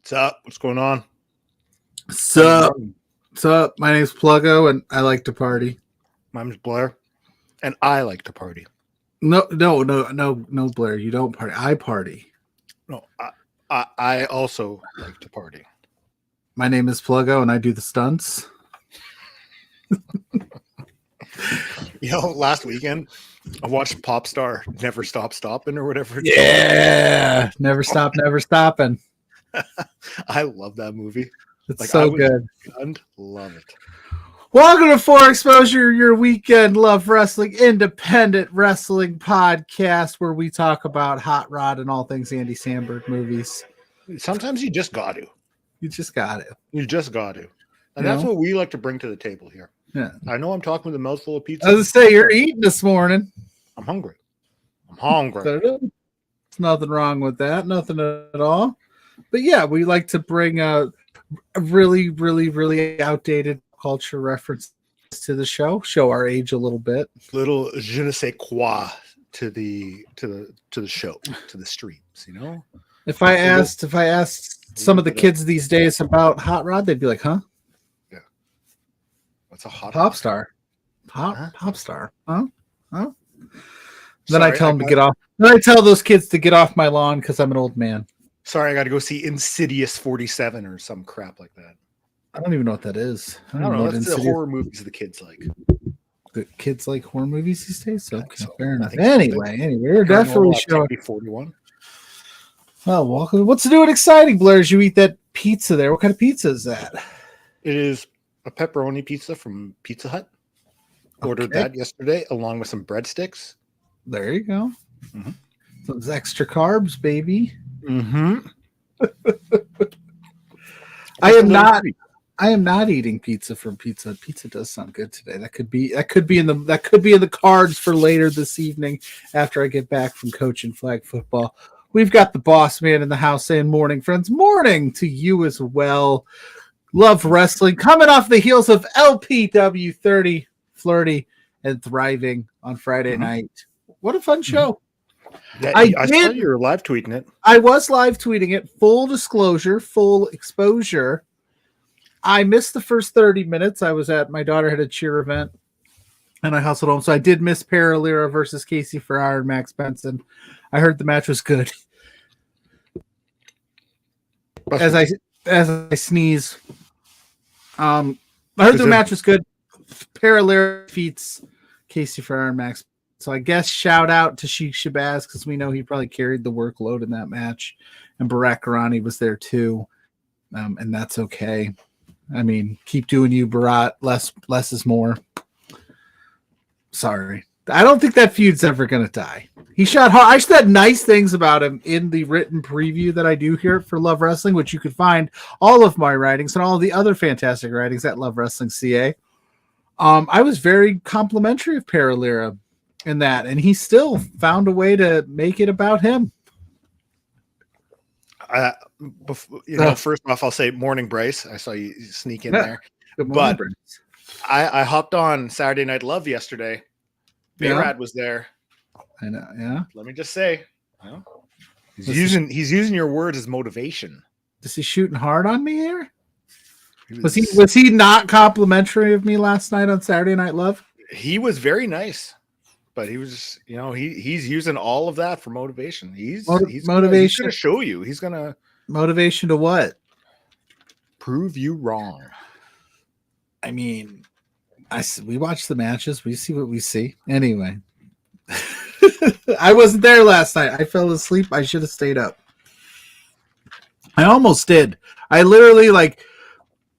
What's up? What's going on? Sup? Sup? My name's Pluggo, and I like to party. My name's Blair, and I like to party. No, Blair. You don't party. I party. No, I also like to party. My name is Pluggo, and I do the stunts. Last weekend I watched Popstar Never Stop Stopping or whatever. Yeah, never stop, never stopping. I love that movie. It's so good. Love it. Welcome to For Exposure, your weekend love wrestling independent wrestling podcast, where we talk about Hot Rod and all things Andy Samberg movies. Sometimes you just got to. You just got to. You just got to. And that's what we like to bring to the table here. Yeah. I know I'm talking with a mouthful of pizza. I was going to say, you're eating this morning. I'm hungry. There's nothing wrong with that. Nothing at all. But yeah, we like to bring a really, really, really outdated culture reference to the show our age a little bit. Little je ne sais quoi to the show, to the streams, you know? If I asked some of the kids these days about Hot Rod, they'd be like, huh? Yeah. What's a hot pop star? Pop star. Huh? Then Sorry, I tell them to get off. Then I tell those kids to get off my lawn because I'm an old man. Sorry, I got to go see Insidious 47 or some crap like that. I don't even know what that is. I don't know. That's the horror movies the kids like. The kids like horror movies these days? So, okay, so. Fair enough. Anyway, we're definitely showing. 41. Oh, welcome. What's new and exciting, Blair, as you eat that pizza there? What kind of pizza is that? It is a pepperoni pizza from Pizza Hut. Ordered that yesterday along with some breadsticks. There you go. Mm-hmm. Those extra carbs, baby. Mm-hmm. I am not eating pizza from Pizza. Pizza does sound good today. That could be in the cards for later this evening after I get back from coaching flag football. We've got the boss man in the house saying morning, friends. Morning to you as well. Love wrestling. Coming off the heels of LPW 30, flirty and thriving on Friday night. What a fun show. Yeah, I saw you were live tweeting it. I was live tweeting it. Full disclosure, full exposure. I missed the first 30 minutes. My daughter had a cheer event and I hustled home. So I did miss Paralera versus Casey Ferrara and Max Benson. I heard the match was good. As I sneeze. I heard the match was good. Paralera defeats Casey Ferrara and Max. So I guess shout out to Sheik Shabazz because we know he probably carried the workload in that match. And Barak Karani was there too. And that's okay. I mean, keep doing you, Barat. Less is more. Sorry. I don't think that feud's ever going to die. He shot hard. I said nice things about him in the written preview that I do here for Love Wrestling, which you could find all of my writings and all of the other fantastic writings at Love Wrestling CA. I was very complimentary of Paralera in that, and he still found a way to make it about him. First off, I'll say morning, Bryce. I saw you sneak in there. Good morning, but Bryce. I hopped on Saturday Night Love yesterday. Bayrad was there. I know, yeah. Let me just say, he's using your words as motivation. Is he shooting hard on me here? Was he not complimentary of me last night on Saturday Night Love? He was very nice. But he was, he's using all of that for motivation. He's motivation. He's going to show you. He's going to motivation to what? Prove you wrong. I mean, we watch the matches. We see what we see. Anyway, I wasn't there last night. I fell asleep. I should have stayed up. I almost did. I literally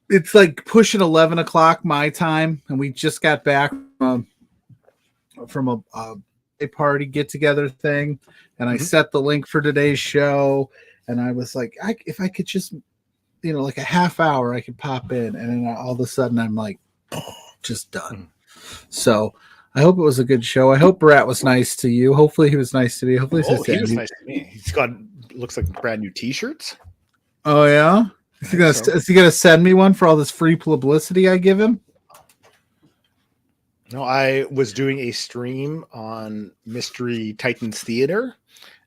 it's like pushing 11 o'clock my time, and we just got back from a party get together thing, and I set the link for today's show, and I was like, if I could just like a half hour I could pop in, and then all of a sudden I'm like just done. So I hope it was a good show. I hope Brat was nice to you. Hopefully he was nice to me. Hopefully he was nice to me. He's got looks like brand new t-shirts. Oh yeah, is he gonna send me one for all this free publicity I give him? No, I was doing a stream on Mystery Titans Theater,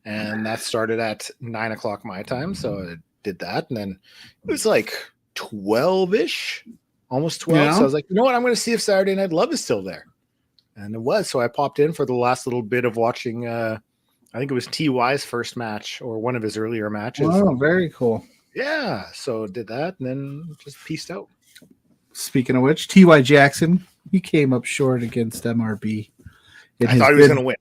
and that started at 9 o'clock my time. So did that. And then it was like 12-ish, almost 12. Yeah. So I was like, you know what? I'm going to see if Saturday Night Love is still there. And it was. So I popped in for the last little bit of watching, I think it was TY's first match or one of his earlier matches. Oh, very cool. Yeah. So did that and then just peaced out. Speaking of which, T.Y. Jackson, he came up short against MRB. I thought he was going to win.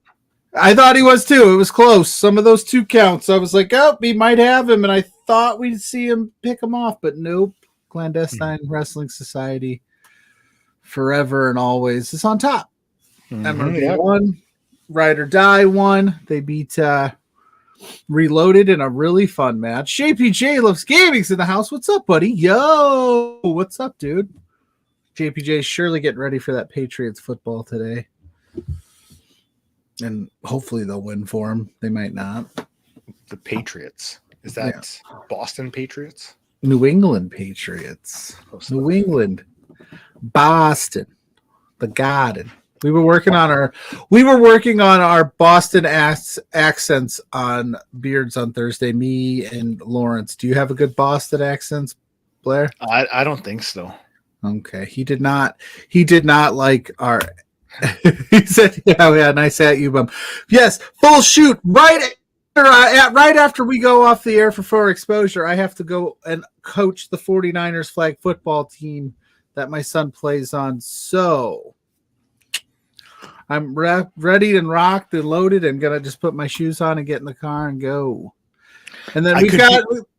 I thought he was too. It was close. Some of those 2 counts, I was like, oh, he might have him. And I thought we'd see him pick him off, but nope. Clandestine Wrestling Society forever and always is on top. MRB won. Ride or Die won. They beat Reloaded in a really fun match. JPJ Loves Gaming's in the house. What's up, buddy? Yo, what's up, dude? JPJ's surely getting ready for that Patriots football today. And hopefully they'll win for him. They might not. The Patriots. Is that Boston Patriots? New England Patriots. New England. Boston. The Garden. We were working on our Boston accents on Beards on Thursday. Me and Lawrence. Do you have a good Boston accent, Blair? I don't think so. Okay. He did not like our he said, yeah, nice at you, bum. Yes, full shoot. Right after we go off the air for exposure, I have to go and coach the 49ers flag football team that my son plays on. So I'm ready and rocked and loaded and going to just put my shoes on and get in the car and go. And then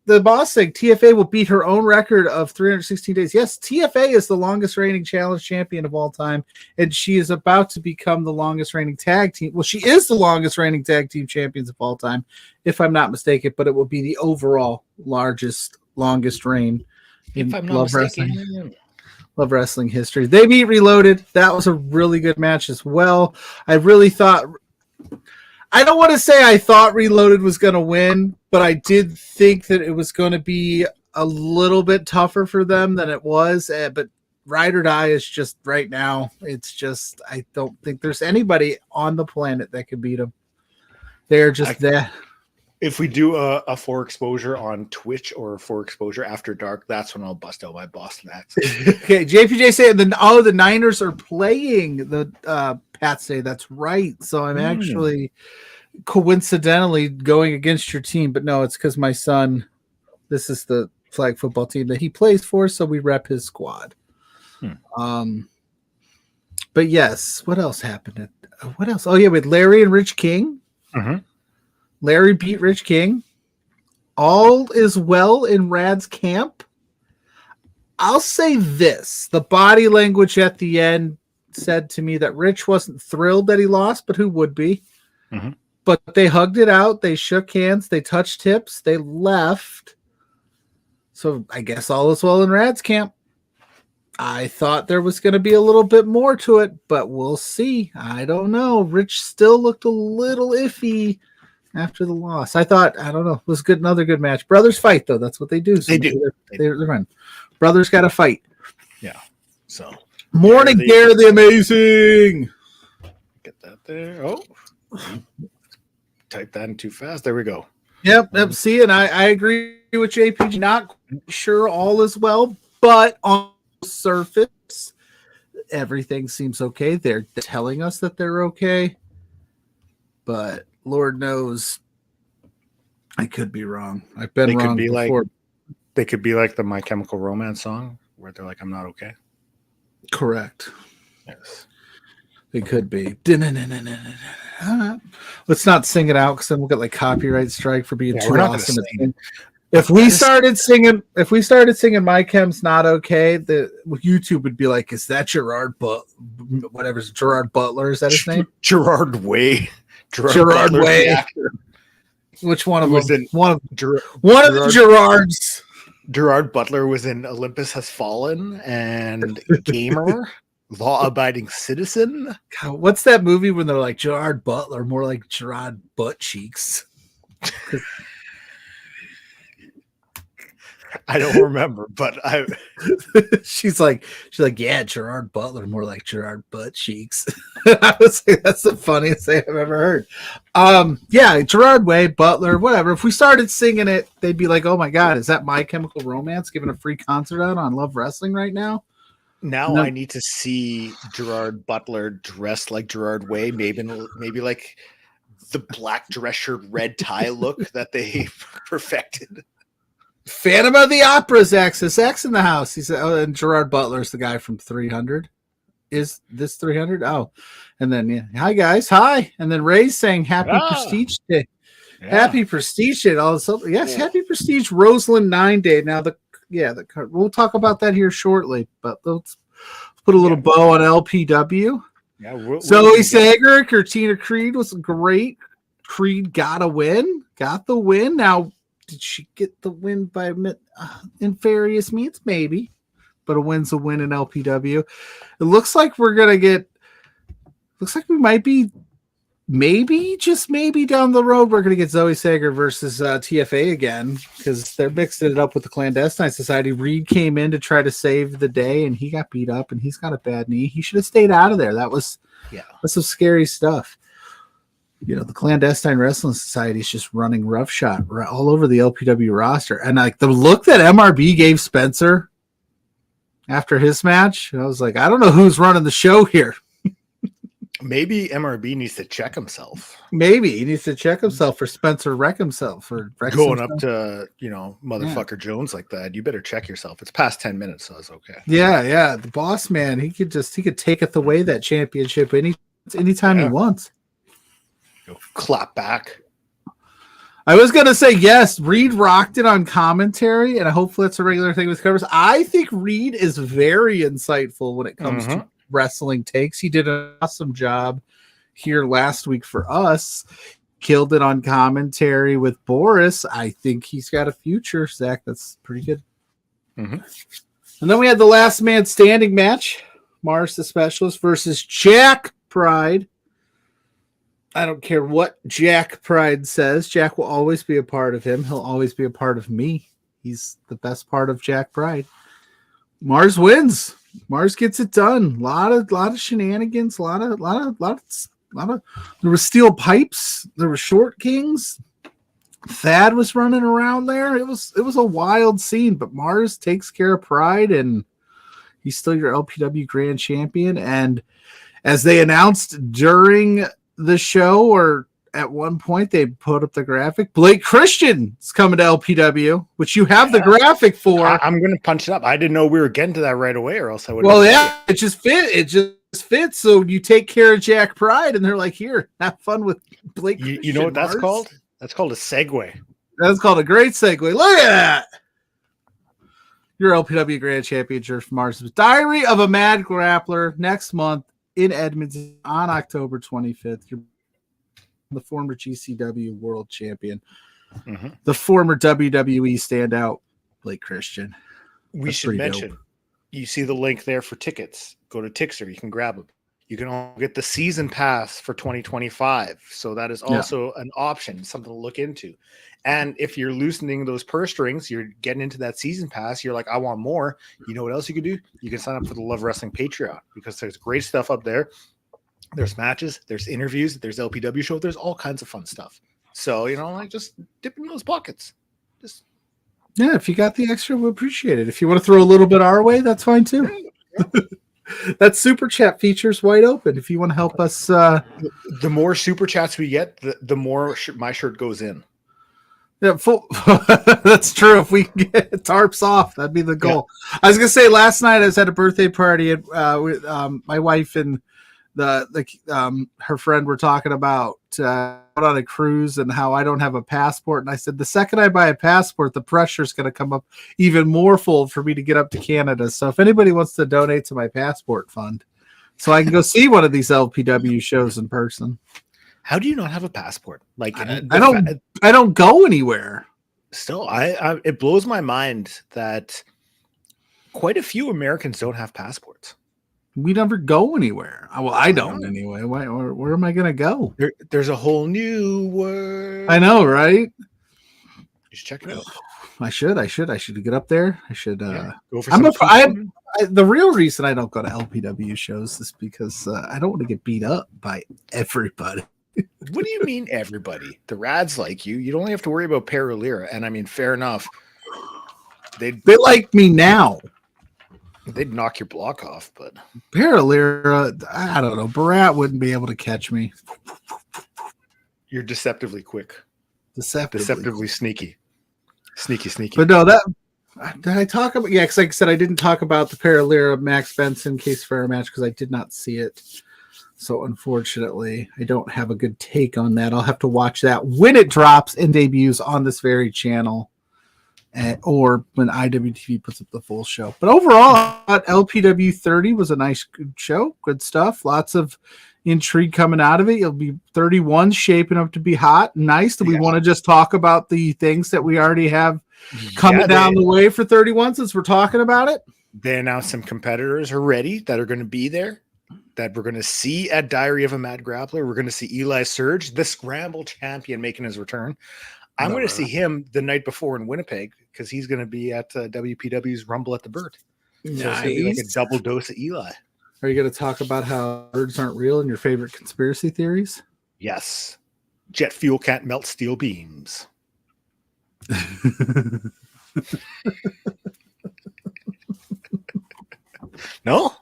the boss saying TFA will beat her own record of 316 days. Yes, TFA is the longest reigning challenge champion of all time, and she is about to become the longest reigning tag team. Well, she is the longest reigning tag team champions of all time, if I'm not mistaken, but it will be the overall longest reign in Love Wrestling history. They beat Reloaded. That was a really good match as well. I don't want to say I thought Reloaded was going to win, but I did think that it was going to be a little bit tougher for them than it was. But Ride or Die is just right now. It's just, I don't think there's anybody on the planet that could beat them. They're just there. If we do a for exposure on Twitch or for exposure after dark, that's when I'll bust out my Boston accent. Okay, JPJ said the Niners are playing the Pats Day. That's right. So I'm actually coincidentally going against your team, but no, it's because my son. This is the flag football team that he plays for, so we rep his squad. But yes, what else happened? What else? Oh yeah, with Larry and Rich King. Mm-hmm. Larry beat Rich King. All is well in Rad's camp. I'll say this. The body language at the end said to me that Rich wasn't thrilled that he lost, but who would be? Mm-hmm. But they hugged it out. They shook hands. They touched hips. They left. So I guess all is well in Rad's camp. I thought there was going to be a little bit more to it, but we'll see. I don't know. Rich still looked a little iffy after the loss. I don't know. It was good. Another good match. Brothers fight, though. That's what they do. So they do. They're fun. Brothers got to fight. Yeah. So Morning, Gare the Amazing. Get that there. Oh, type that in too fast. There we go. Yep. See, and I agree with JPG. Not sure all is well, but on the surface, everything seems okay. They're telling us that they're okay, but Lord knows I could be wrong. I've been wrong before. They could be like the My Chemical Romance song where they're like, I'm not okay. Correct. Yes. They could be. Let's not sing it out because then we'll get like copyright strike for being too awesome. If we started singing My Chem's Not Okay, the YouTube would be like, is that Gerard Gerard Butler? Is that his name? Gerard Way. Gerard Way. Which one of them? One of the Gerards. Gerard Butler was in Olympus Has Fallen and Gamer, Law Abiding Citizen. God, what's that movie when they're like Gerard Butler, more like Gerard Butt Cheeks? I don't remember, but she's like, yeah, Gerard Butler, more like Gerard Butt Cheeks. I would say that's the funniest thing I've ever heard. Yeah, Gerard Way, Butler, whatever. If we started singing it, they'd be like, oh my God, is that My Chemical Romance giving a free concert out on Love Wrestling right now? now I need to see Gerard Butler dressed like Gerard Way, maybe like the black dress shirt, red tie look that they perfected. Phantom of the Opera's Axis X in the house. He said, oh, and Gerard Butler's the guy from 300. Is this 300? Oh, and then yeah, hi guys, hi, and then Ray's saying Happy Prestige Day, Happy Prestige Day. Also, yes, Happy Prestige Roseland 9 Day. Now we'll talk about that here shortly, but let's put a little bow on LPW. Yeah, Zoe Sager, Tina Creed was great. Creed got the win. Now, did she get the win by nefarious means? Maybe, but a win's a win in LPW. It looks like we might be, just maybe down the road, we're going to get Zoe Sager versus TFA again, because they're mixing it up with the Clandestine Society. Reed came in to try to save the day, and he got beat up, and he's got a bad knee. He should have stayed out of there. That's some scary stuff. The Clandestine Wrestling Society is just running roughshod all over the LPW roster. And like the look that MRB gave Spencer after his match, I was like, I don't know who's running the show here. Maybe MRB needs to check himself. Maybe he needs to check himself for Spencer wreck himself or going up to motherfucker Jones like that. You better check yourself. It's past 10 minutes, so it's okay. Yeah. The boss man, he could taketh away that championship anytime he wants. Go clap back. I was gonna say yes. Reed rocked it on commentary, and hopefully that's a regular thing with covers. I think Reed is very insightful when it comes to wrestling takes. He did an awesome job here last week for us. Killed it on commentary with Boris. I think he's got a future, Zach. That's pretty good. And then we had the last man standing match: Mars the Specialist versus Jack Pride. I don't care what Jack Pride says. Jack will always be a part of him. He'll always be a part of me. He's the best part of Jack Pride. Mars wins. Mars gets it done. A lot of shenanigans. A lot of. There were steel pipes. There were short kings. Thad was running around there. It was a wild scene. But Mars takes care of Pride, and he's still your LPW Grand Champion. And as they announced during the show, or at one point they put up the graphic, Blake Christian is coming to LPW, which you have the graphic for. I'm going to punch it up. I didn't know we were getting to that right away, or else I would. Well, yeah, it just fits. So you take care of Jack Pride, and they're like, here, have fun with Blake. You know what that's called? That's called a segue. That's called a great segue. Look at that. Your LPW Grand Championship for Mars. Diary of a Mad Grappler next month in Edmonton on October 25th. You're the former GCW World Champion, the former WWE standout, Blake Christian. We should mention, dope. You see the link there for tickets. Go to Tixer. You can grab them. You can all get the season pass for 2025. So that is also an option, something to look into. And if you're loosening those purse strings, you're getting into that season pass, you're like, I want more. You know what else you can do? You can sign up for the Love Wrestling Patreon, because there's great stuff up there. There's matches, there's interviews, there's LPW show, there's all kinds of fun stuff. So, just dip in those pockets. If you got the extra, we'll appreciate it. If you want to throw a little bit our way, that's fine too. That super chat feature is wide open. If you want to help us, the more super chats we get, the more my shirt goes in. Yeah, that's true. If we can get tarps off, that'd be the goal. Yeah. I was gonna say, last night I was at a birthday party at with my wife and her friend were talking about out on a cruise and how I don't have a passport. And I said, the second I buy a passport, the pressure's going to come up even more full for me to get up to Canada. So if anybody wants to donate to my passport fund so I can go see one of these LPW shows in person. How do you not have a passport? Like, I don't go anywhere. Still, it blows my mind that quite a few Americans don't have passports. We never go anywhere. Well, I don't anyway. Where am I going to go? There's a whole new world. I know, right? Just check it out. I should get up there. I should. Go for I'm some. the real reason I don't go to LPW shows is because I don't want to get beat up by everybody. What do you mean, everybody? The Rads like you. You don't only have to worry about Paralira, and I mean, fair enough. They like me now. They'd knock your block off, but Paralira, I don't know. Barat wouldn't be able to catch me. You're deceptively quick. Deceptively sneaky. Sneaky. But no, did I talk about? Yeah, because like I said, I didn't talk about the Paralira Max Benson Case Farah match because I did not see it. So unfortunately, I don't have a good take on that. I'll have to watch that when it drops and debuts on this very channel, or when IWTV puts up the full show. But overall, LPW 30 was a nice show. Good stuff. Lots of intrigue coming out of it. It'll be 31 shaping up to be hot. Nice. Do we want to just talk about the things that we already have coming down the way for 31 since we're talking about it? They announced some competitors already that are going to be there, that we're going to see at Diary of a Mad Grappler. We're going to see Eli Surge, the Scramble champion, making his return. I'm going to see him the night before in Winnipeg because he's going to be at WPW's Rumble at the Bird. So it's going to be like a double dose of Eli. Are you going to talk about how birds aren't real and your favorite conspiracy theories? Yes. Jet fuel can't melt steel beams. No?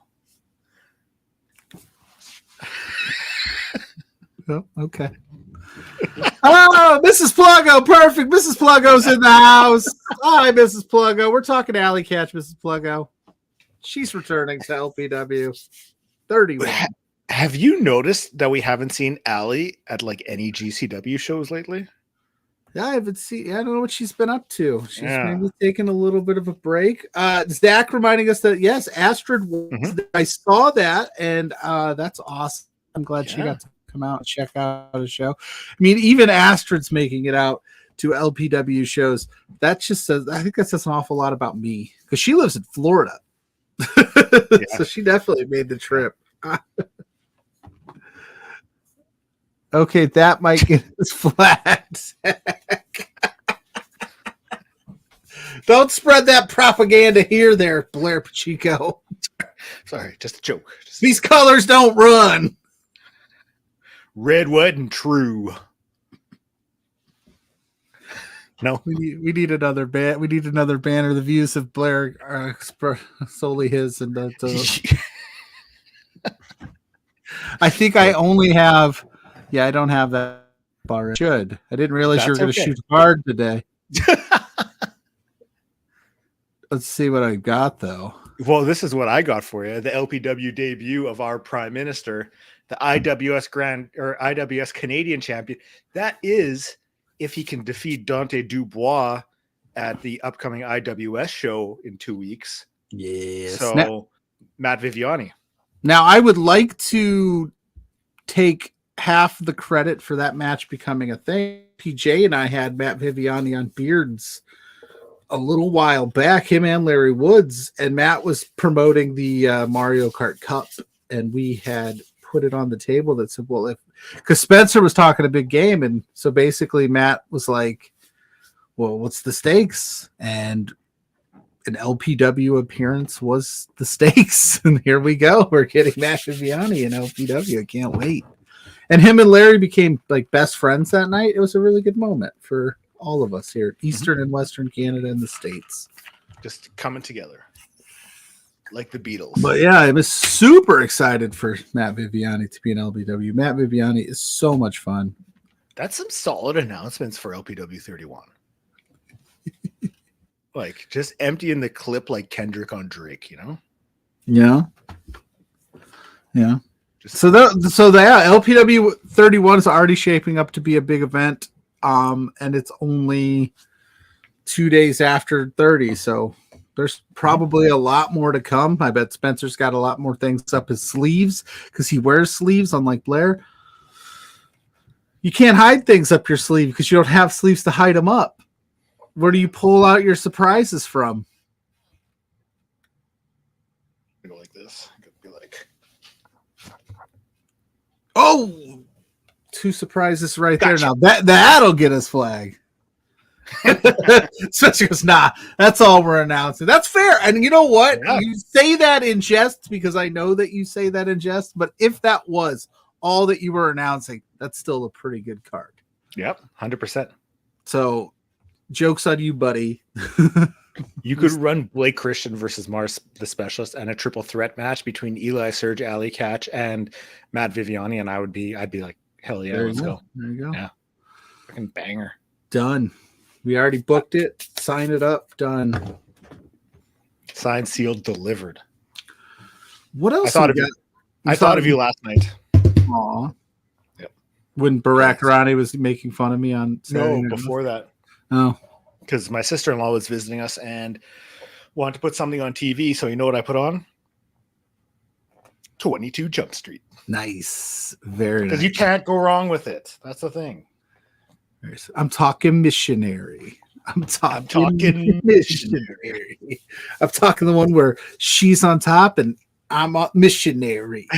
Oh, okay. Oh, Mrs. Pluggo, perfect. Mrs. Pluggo's in the house. Hi, Mrs. Pluggo. We're talking Alley Catch, Mrs. Pluggo. She's returning to LPW 31. Have you noticed that we haven't seen Allie at like any GCW shows lately? Yeah, I haven't seen. I don't know what she's been up to. She's maybe taking a little bit of a break. Zach reminding us that yes, Astrid was there. I saw that, and that's awesome. I'm glad she got to come out and check out a show. I mean, even Astrid's making it out to LPW shows. That just says, I think that says an awful lot about me because she lives in Florida. So she definitely made the trip. Okay, that might get us flat. Don't spread that propaganda here, there, Blair Pacheco. Sorry, just a joke. These colors don't run. Red, white, and true. No, we need another ban. We need another banner. The views of Blair are solely his, and I think I only have. Yeah, I don't have that bar. I should. I didn't realize you were going to shoot hard today. Let's see what I got though. Well, this is what I got for you: the LPW debut of our Prime Minister, the IWS Canadian champion. That is, if he can defeat Dante Dubois at the upcoming IWS show in 2 weeks. Yes. So, Matt Viviani. Now, I would like to take half the credit for that match becoming a thing. PJ and I had Matt Viviani on Beards a little while back, him and Larry Woods, and Matt was promoting the Mario Kart Cup, and we had put it on the table that said, well, because Spencer was talking a big game, and so basically Matt was like, well, what's the stakes? And an LPW appearance was the stakes, and here we go. We're getting Matt Viviani in LPW. I can't wait. And him and Larry became like best friends that night. It was a really good moment for all of us here, Eastern and Western Canada and the States. Just coming together like the Beatles. But yeah, I was super excited for Matt Viviani to be in LPW. Matt Viviani is so much fun. That's some solid announcements for LPW 31. Like just emptying the clip like Kendrick on Drake, you know? Yeah. Yeah. So LPW 31 is already shaping up to be a big event. And it's only 2 days after 30. So there's probably a lot more to come. I bet Spencer's got a lot more things up his sleeves because he wears sleeves, unlike Blair. You can't hide things up your sleeve because you don't have sleeves to hide them up. Where do you pull out your surprises from? Go like this. It could be like, oh, 2 surprises right there. Now that'll get us flag. So she goes, nah, that's all we're announcing. That's fair. And you know what? Yeah. You say that in jest because I know that you say that in jest. But if that was all that you were announcing, that's still a pretty good card. Yep, 100%. So joke's on you, buddy. You could run Blake Christian versus Mars the Specialist and a triple threat match between Eli, Serge, Ali Catch, and Matt Viviani, and I'd be like, hell yeah, let's go. There you go. Yeah. Fucking banger. Done. We already booked it. Sign it up. Done. Signed, sealed, delivered. What else? I thought of you last night. Aw. Yep. When Barack Arani was making fun of me on Saturday No, before that. Oh. Because my sister-in-law was visiting us and wanted to put something on TV. So you know what I put on? 22 Jump Street. Nice. Very nice. Because you can't go wrong with it. That's the thing. I'm talking missionary. I'm talking missionary. I'm talking the one where she's on top and I'm a missionary.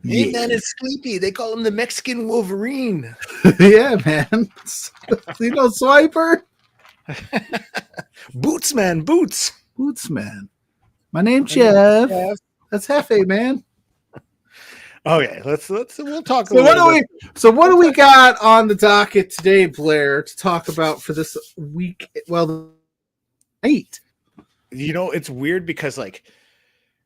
Hey, man, it's Sleepy. They call him the Mexican Wolverine. Yeah, man. You know, Swiper? Boots, man. Boots. Boots, man. My name's Jeff. That's Hefe, man. Okay, we'll talk. So what do we got on the docket today, Blair, to talk about for this week? Well, 8. You know, it's weird because like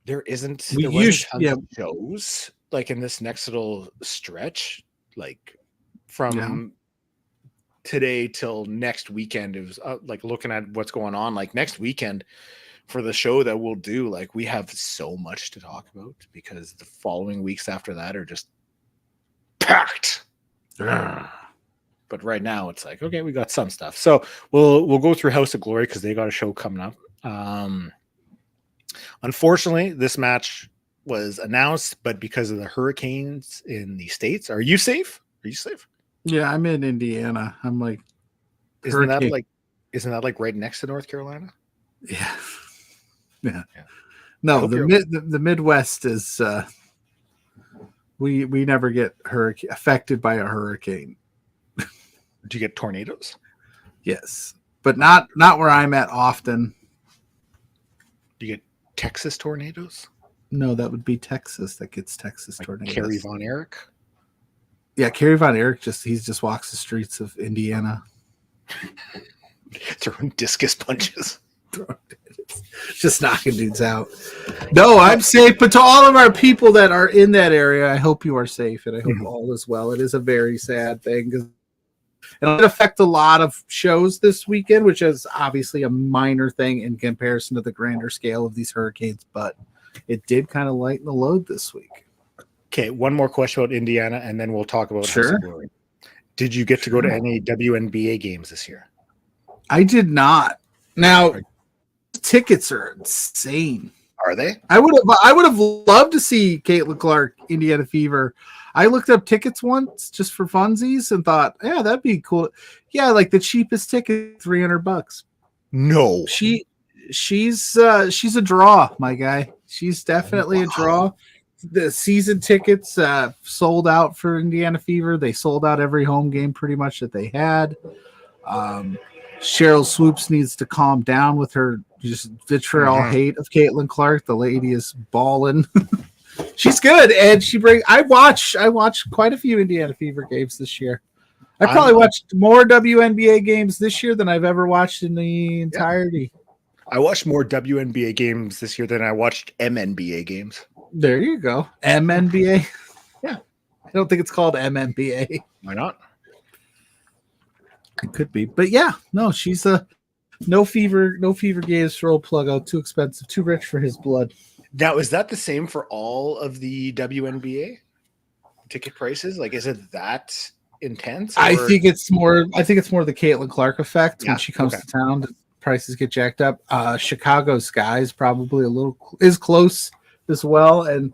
there wasn't tons of shows like in this next little stretch, like from today till next weekend. It was like looking at what's going on. Like next weekend for the show that we'll do, like we have so much to talk about because the following weeks after that are just packed. But right now it's like, okay, we got some stuff. So we'll go through House of Glory because they got a show coming up. Unfortunately, this match was announced, but because of the hurricanes in the States, are you safe? Are you safe? Yeah, I'm in Indiana. I'm like, isn't that like right next to North Carolina? Yeah. No, the Midwest is we never get affected by a hurricane. Do you get tornadoes? Yes, but not where I'm at often. Do you get Texas tornadoes? No, that would be Texas that gets Texas like tornadoes. Kerry Von Erich? Yeah, Kerry Von Erich just walks the streets of Indiana. Throwing discus punches. Just knocking dudes out. No, I'm safe. But to all of our people that are in that area, I hope you are safe and I hope all is well. It is a very sad thing because it'll affect a lot of shows this weekend, which is obviously a minor thing in comparison to the grander scale of these hurricanes, but it did kind of lighten the load this week. Okay, one more question about Indiana, and then we'll talk about House of Glory. Did you get to go to any WNBA games this year? I did not. Now, tickets are insane. Are they? I would have loved to see Caitlin Clark, Indiana Fever. I looked up tickets once just for funsies and thought, yeah, that'd be cool. Yeah, like the cheapest ticket, $300. No, she's a draw, my guy. She's definitely a draw. The season tickets sold out for Indiana Fever. They sold out every home game pretty much that they had. Cheryl Swoops needs to calm down with her just vitriol hate of Caitlin Clark. The lady is balling. She's good, and I watch quite a few Indiana Fever games this year. I probably watched more WNBA games this year than I've ever watched in the entirety. I watched more WNBA games this year than I watched MNBA games. There you go. MNBA? Yeah. I don't think it's called MNBA. Why not? It could be. But yeah, no, she's a no fever games for old plug out. Too expensive, too rich for his blood. Now, is that the same for all of the WNBA ticket prices? Like, is it that intense? I think it's more the Caitlin Clark effect. When she comes to town, the prices get jacked up. Chicago Sky is probably is close as well, and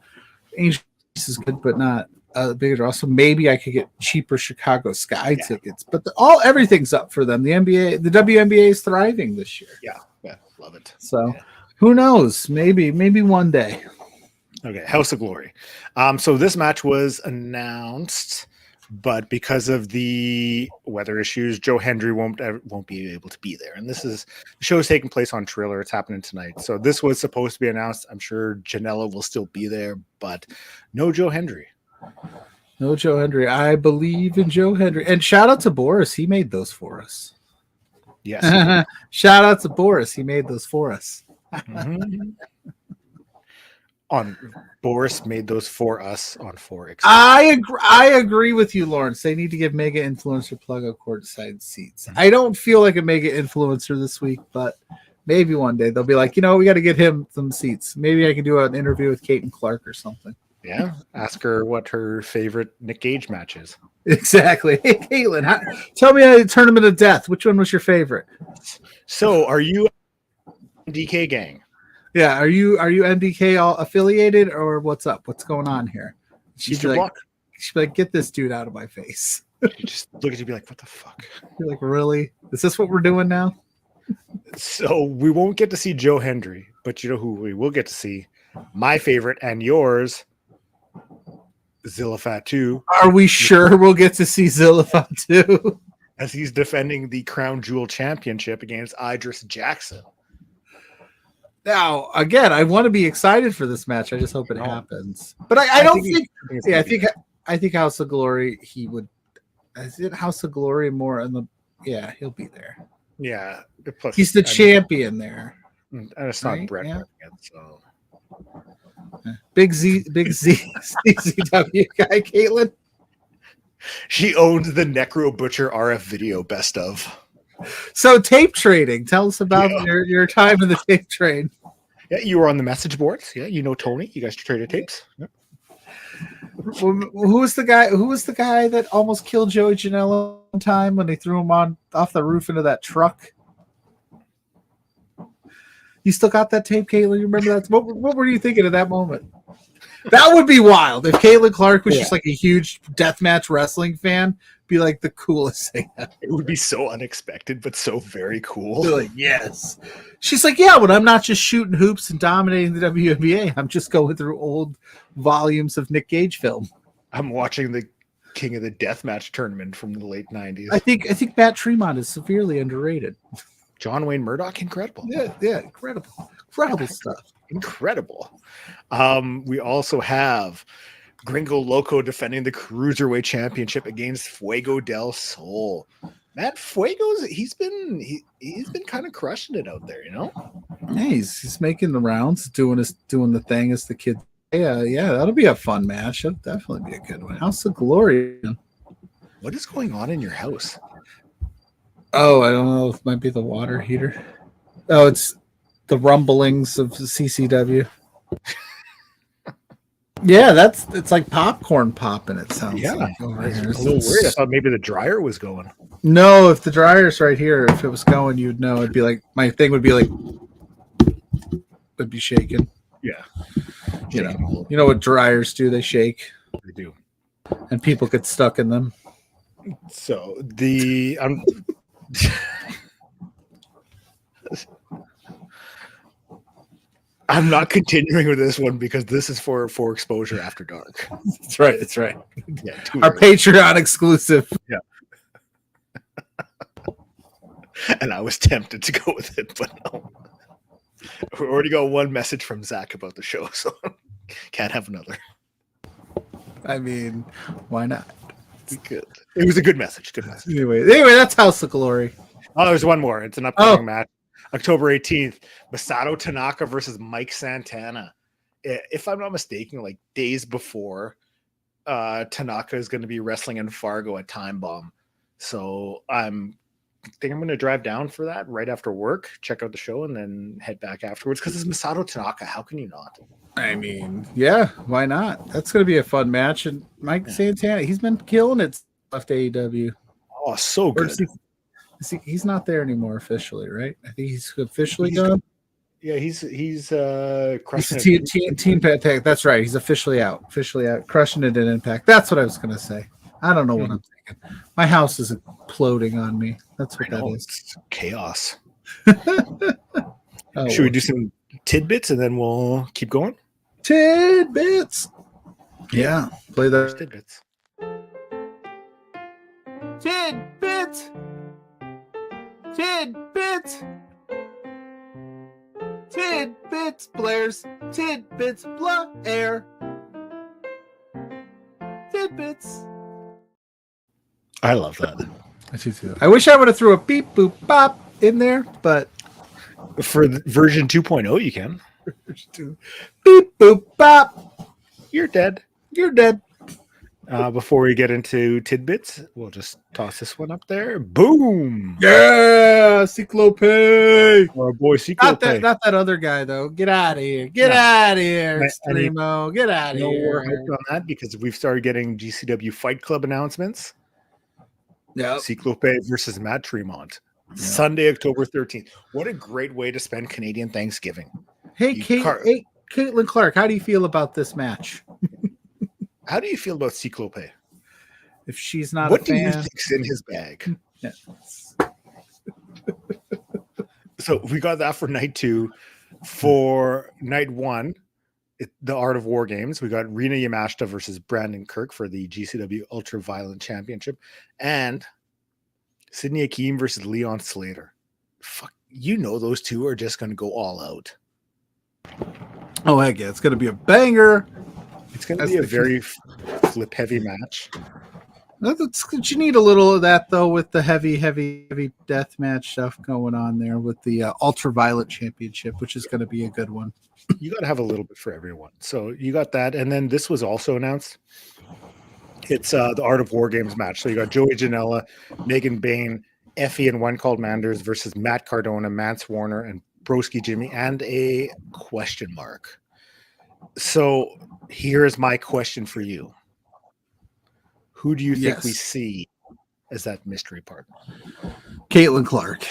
Angel is good, but not a big draw. So maybe I could get cheaper Chicago Sky tickets. But everything's up for them. The WNBA is thriving this year. Yeah, love it. So who knows? Maybe one day. Okay, House of Glory. So this match was announced, but because of the weather issues, Joe Hendry won't be able to be there. And the show is taking place on Triller. It's happening tonight. So this was supposed to be announced. I'm sure Janela will still be there, but no Joe Hendry. No Joe Hendry. I believe in Joe Hendry. And shout out to Boris. He made those for us. Yes. Shout out to Boris. He made those for us. Boris made those for us on Forex. I agree with you, Lawrence. They need to give Mega Influencer plug out courtside seats. I don't feel like a Mega Influencer this week, but maybe one day they'll be like, we got to get him some seats. Maybe I can do an interview with Kate and Clark or something. Yeah, ask her what her favorite Nick Gage match is. Exactly. Hey, Caitlin, tell me a tournament of death. Which one was your favorite? So, are you DK gang? Yeah, are you MDK all affiliated or what's up? What's going on here? She'd be like, get this dude out of my face. You just look at you and be like, what the fuck? You're like, really? Is this what we're doing now? So we won't get to see Joe Hendry, but you know who we will get to see? My favorite and yours, Zillafat 2. Are we sure we'll get to see Zillafat 2? As he's defending the Crown Jewel Championship against Idris Jackson. Now, again, I want to be excited for this match. I just hope it happens. But I don't think. I think House of Glory. He would. Is it House of Glory more in the? Yeah, he'll be there. Yeah, plus, he's the champion there. And it's not Brett. Yeah. Again, so big Z CCW guy, Caitlin. She owns the Necro Butcher RF video best of. So tape trading. Tell us about your time in the tape trade. Yeah, you were on the message boards. Yeah, you know Tony. You guys traded tapes. Yeah. Who was the guy that almost killed Joey Janela one time when they threw him off the roof into that truck? You still got that tape, Caitlin? You remember that? What were you thinking at that moment? That would be wild if Caitlin Clark was just like a huge deathmatch wrestling fan. Be like the coolest thing ever. It would be so unexpected, but so very cool. Like, yes. She's like, yeah, when I'm not just shooting hoops and dominating the WNBA, I'm just going through old volumes of Nick Gage film. I'm watching the King of the Deathmatch tournament from the late 90s. I think Matt Tremont is severely underrated. John Wayne Murdoch, incredible. Yeah, incredible stuff. Incredible. We also have Gringo Loco defending the Cruiserweight Championship against Fuego del Sol. Matt Fuego's he's been kind of crushing it out there, Yeah, he's making the rounds, doing the thing as the kid. Yeah, that'll be a fun match. That'll definitely be a good one. House of Glory. What is going on in your house? Oh, I don't know. It might be the water heater. Oh, it's the rumblings of the CCW. Yeah, it's like popcorn popping. It sounds like over here. I was a little worried. I thought maybe the dryer was going. No, if the dryer's right here, if it was going, you'd know. It'd be like my thing would be like, would be shaking. Yeah, you know what dryers do? They shake. They do, and people get stuck in them. So I'm not continuing with this one because this is for exposure after dark. That's right. Yeah, our Patreon exclusive. Yeah. And I was tempted to go with it, but no. We already got one message from Zach about the show, so can't have another. I mean, why not? Good. It was a good message. Anyway, that's House of Glory. Oh, there's one more. It's an upcoming match. October 18th, Masato Tanaka versus Mike Santana. If I'm not mistaken, like days before, Tanaka is going to be wrestling in Fargo at Time Bomb. So I think I'm going to drive down for that right after work, check out the show, and then head back afterwards because it's Masato Tanaka. How can you not? I mean, yeah, why not? That's going to be a fun match. And Mike Santana, he's been killing it left AEW. Oh, so good. He's not there anymore officially, right? I think he's officially gone. Yeah, he's crushing it. Team Impact. That's right. He's officially out, crushing it in Impact. That's what I was going to say. I don't know what I'm thinking. My house is imploding on me. That's what that is. It's chaos. Should we do some tidbits and then we'll keep going? Tidbits. Yeah, play There's that. tidbits. Tidbits. Tidbits. Tidbits, Blair's. Tidbits, Blair. Tidbits. I love that. I wish I would have threw a beep boop bop in there, but For version 2.0, you can. beep boop bop. You're dead. You're dead. Before we get into tidbits, we'll just toss this one up there. Boom! Yeah, Cyclope. Our boy Cyclope. Not that other guy though. Get out of here. Get out of here, Extremo. Get out of here. We're hyped on that because we've started getting GCW Fight Club announcements. Yeah. Cyclope versus Matt Tremont. Yep. Sunday, October 13th. What a great way to spend Canadian Thanksgiving. Hey, Caitlin Clark, how do you feel about this match? How do you feel about Cyclope? If she's not what a fan, do you think's in his bag? Yes. So we got that for night 2. For night 1, the Art of War Games, we got Rina Yamashita versus Brandon Kirk for the GCW Ultraviolent Championship, and Sydney Akeem versus Leon Slater. Fuck, you know those two are just going to go all out. Oh heck yeah, it's going to be a banger. It's going to be a very flip-heavy match. You need a little of that though, with the heavy death match stuff going on there with the Ultraviolent Championship, which is going to be a good one. You got to have a little bit for everyone. So you got that, and then this was also announced. It's the Art of War Games match. So you got Joey Janela, Megan Bain, Effie, and One Called Manders versus Matt Cardona, Mance Warner, and Broski Jimmy, and a question mark. So here's my question for you. Who do you think we see as that mystery partner? Caitlin Clark.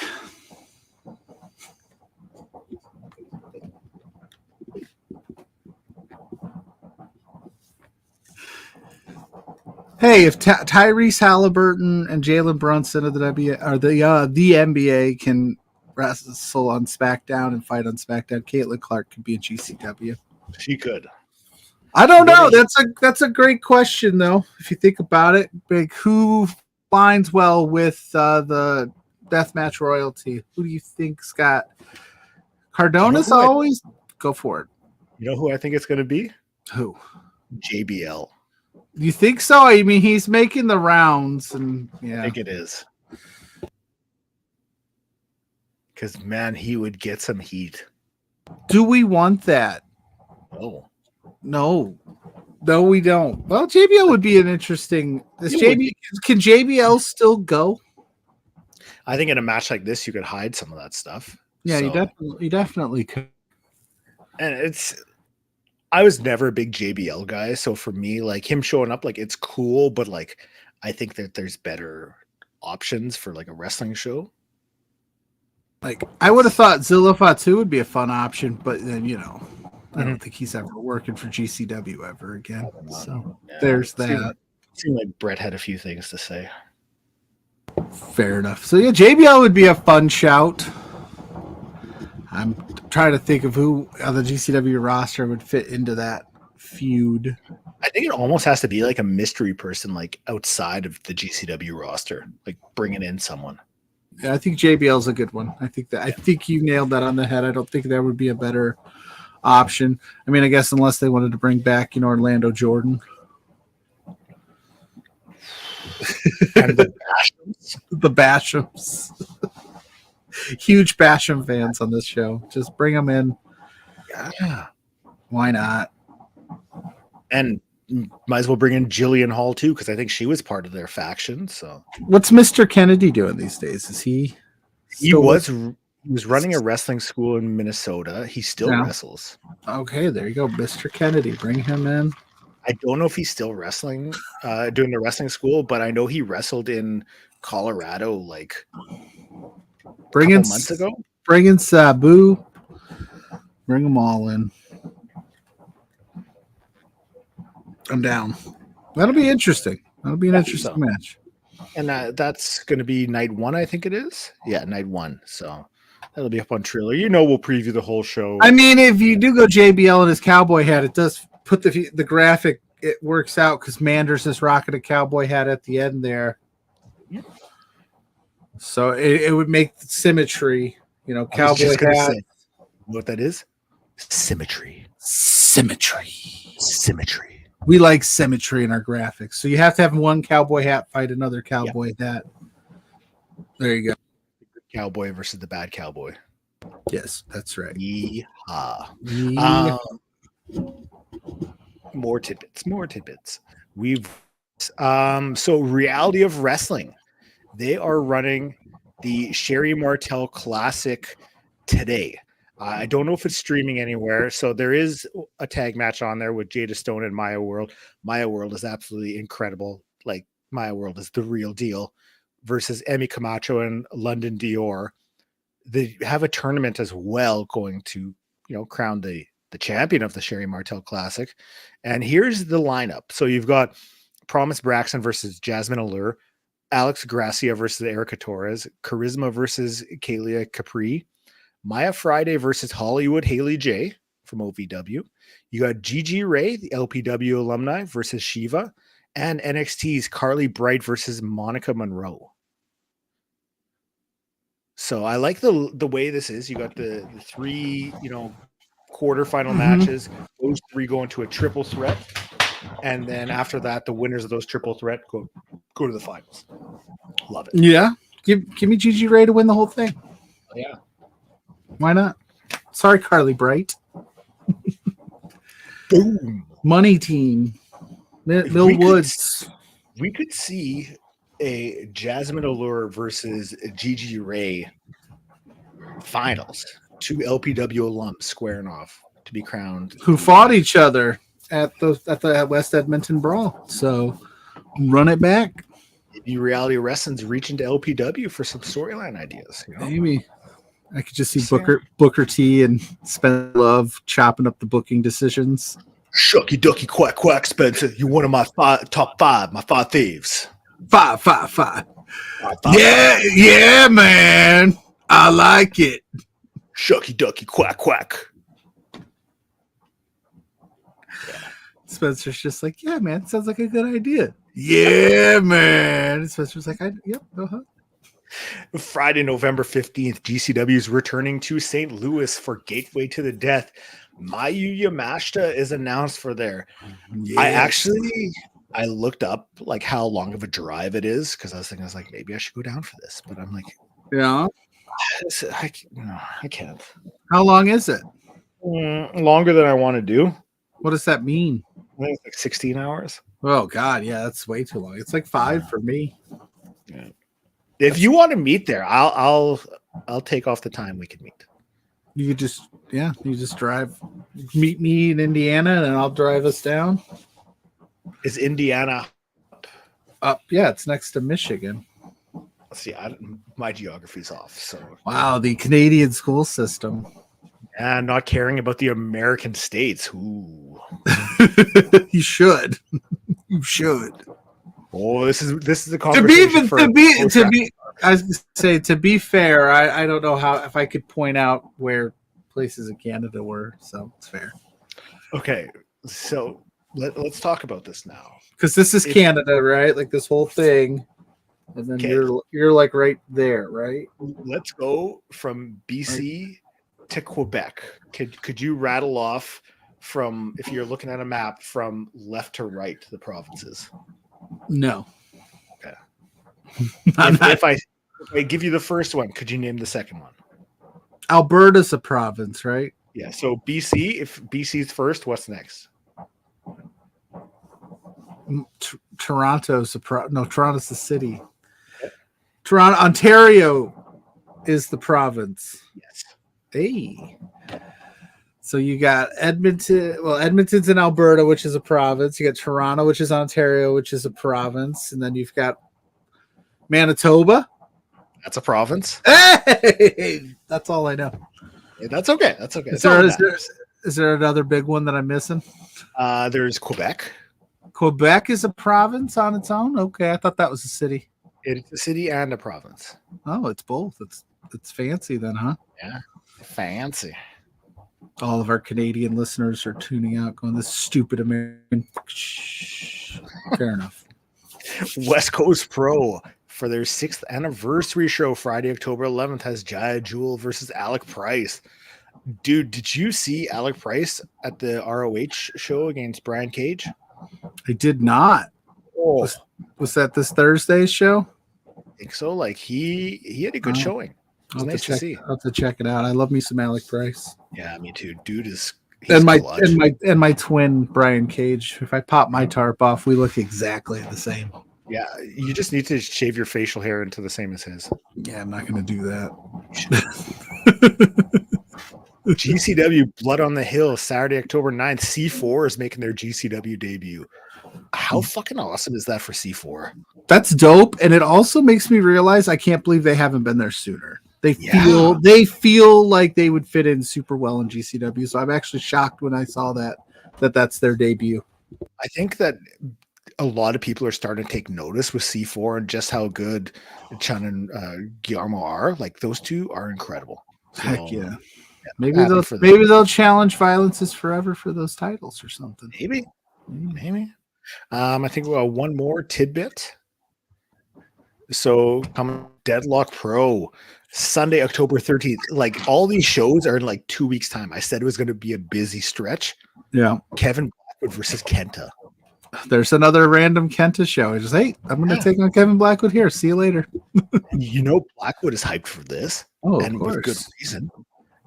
Hey, if Tyrese Halliburton and Jalen Brunson of the NBA can wrestle on SmackDown and fight on SmackDown, Caitlin Clark could be in GCW. She could. I don't know. That's a great question, though. If you think about it, like, who finds well with the deathmatch royalty? Who do you think's got? Cardona's always go for it. You know who I think it's going to be? Who? JBL. You think so? I mean, he's making the rounds, and yeah, I think it is. Because man, he would get some heat. Do we want that? No, we don't. Well, JBL would be an interesting. Can JBL still go? I think in a match like this, you could hide some of that stuff. Yeah, you definitely could. And I was never a big JBL guy, so for me, like him showing up, like it's cool, but like I think that there's better options for like a wrestling show. Like I would have thought Zilla Fatu would be a fun option, but then I don't think he's ever working for GCW ever again. So there's that. Seemed like Brett had a few things to say. Fair enough. So yeah, JBL would be a fun shout. I'm trying to think of who on the GCW roster would fit into that feud. I think it almost has to be like a mystery person, like outside of the GCW roster, like bringing in someone. Yeah, I think JBL's a good one. I think you nailed that on the head. I don't think there would be a better option. I mean, I guess unless they wanted to bring back, Orlando Jordan. And the Bashams. The Bashams. Huge Basham fans on this show. Just bring them in. Yeah. Why not? And might as well bring in Jillian Hall too, because I think she was part of their faction. So what's Mr. Kennedy doing these days? Is he? He was running a wrestling school in Minnesota. He still wrestles. Okay, there you go, Mr. Kennedy. Bring him in. I don't know if he's still wrestling, doing the wrestling school, but I know he wrestled in Colorado like a couple months ago. Bring in Sabu. Bring them all in. I'm down. That'll be interesting. That'll be an interesting match. And that's going to be night 1, I think it is. Yeah, night 1. So That'll be up on Triller. You know, we'll preview the whole show. I mean, if you do go JBL and his cowboy hat, it does put the graphic. It works out because Manders is rocking a cowboy hat at the end there. Yeah. So it would make symmetry. You know, I was cowboy just gonna hat. say, you know what that is? Symmetry. Symmetry. Symmetry. We like symmetry in our graphics. So you have to have one cowboy hat fight another cowboy hat. There you go. Cowboy versus the bad cowboy. Yes, that's right. Yeehaw. Yeah. More tidbits. So Reality of Wrestling. They are running the Sherry Martel Classic today. I don't know if it's streaming anywhere. So there is a tag match on there with Jada Stone and Maya World. Maya World is absolutely incredible. Like, Maya World is the real deal versus Emmy Camacho and London Dior. They have a tournament as well going to, crown the champion of the Sherry Martel Classic. And here's the lineup. So you've got Promise Braxton versus Jasmine Allure, Alex Gracia versus Erica Torres, Charisma versus Kalia Capri, Maya Friday versus Hollywood Haley J from OVW. You got Gigi Ray, the LPW alumni, versus Shiva, and NXT's Carly Bright versus Monica Monroe. So I like the way this is. You got the three, quarterfinal matches. Those three go into a triple threat. And then after that, the winners of those triple threat go to the finals. Love it. Yeah. Give me Gigi Ray to win the whole thing. Yeah. Why not? Sorry, Carly Bright. Boom. Money team. Bill Woods. We could see a Jasmine Allure versus Gigi Ray finals. Two LPW alums squaring off to be crowned. Who fought each other at the West Edmonton Brawl. So run it back. Maybe Reality Wrestling's reaching to LPW for some storyline ideas. Maybe. I could just see Booker T and Spencer Love chopping up the booking decisions. Shucky ducky quack quack, Spencer. You're one of my top five, my five thieves. Five. Yeah, man. I like it. Shucky ducky quack quack. Spencer's just like, yeah, man, sounds like a good idea. Yeah, man. Spencer's like, yep, uh-huh. Friday, November 15th, GCW is returning to St. Louis for Gateway to the Death. Mayu Yamashita is announced for there. Yes. I looked up like how long of a drive it is because I was like, maybe I should go down for this. But I'm like, yeah, I can't. How long is it? Longer than I want to do. What does that mean? I think it's like 16 hours. Oh, God. Yeah, that's way too long. It's like 5 for me. Yeah. If you want to meet there, I'll take off the time we can meet. You just drive, meet me in Indiana, and I'll drive us down. Is Indiana up? Yeah, it's next to Michigan. Let's see, my geography's off. So wow, the Canadian school system. And not caring about the American states. Ooh. You should. You should. Oh, this is a conversation to be fair, I don't know if I could point out where places in Canada were, so it's fair. Okay, so let's talk about this now. Because this is Canada, right? Like this whole thing. And then you're like right there, right? Let's go from BC to Quebec. Could you rattle off from, if you're looking at a map, from left to right the provinces? No. Okay. If I give you the first one, could you name the second one? Alberta's a province, right? Yeah. So BC, if BC's first, what's next? Toronto's Toronto's the city. Ontario is the province. Yes. Hey. So you got Edmonton. Well, Edmonton's in Alberta, which is a province. You got Toronto, which is Ontario, which is a province. And then you've got Manitoba. That's a province. Hey! That's all I know. Yeah, that's okay. Is there another big one that I'm missing? There's Quebec. Quebec is a province on its own? Okay, I thought that was a city. It's a city and a province. Oh, it's both. It's It's fancy then, huh? Yeah, fancy. All of our Canadian listeners are tuning out, going, "This stupid American." Shh. Fair enough. West Coast Pro for their 6th anniversary show, Friday, October 11th, has Jaya Jewel versus Alec Price. Dude, did you see Alec Price at the ROH show against Brian Cage? I did not. Oh, Was that this Thursday's show? I think so. Like he had a good showing. It was nice to see. I'll have to check it out. I love me some Alec Price. Yeah, me too. Dude is and my twin Brian Cage. If I pop my tarp off, we look exactly the same. Yeah, you just need to shave your facial hair into the same as his. Yeah, I'm not going to do that. GCW Blood on the Hill, Saturday, October 9th. C4 is making their GCW debut. How fucking awesome is that for C4? That's dope, and it also makes me realize I can't believe they haven't been there sooner. They feel like they would fit in super well in GCW. So I'm actually shocked when I saw that's their debut. I think that a lot of people are starting to take notice with C4 and just how good Chun and Guillermo are. Like those two are incredible. So, heck yeah. Maybe they'll challenge Violence is Forever for those titles or something. Maybe. I think one more tidbit. So come Deadlock Pro, Sunday, October 13th. Like all these shows are in like 2 weeks' time. I said it was going to be a busy stretch. Yeah. Kevin Blackwood versus Kenta. There's another random Kenta show. It's just, hey, I'm going to take on Kevin Blackwood here. See you later. Blackwood is hyped for this. Oh, and with good reason.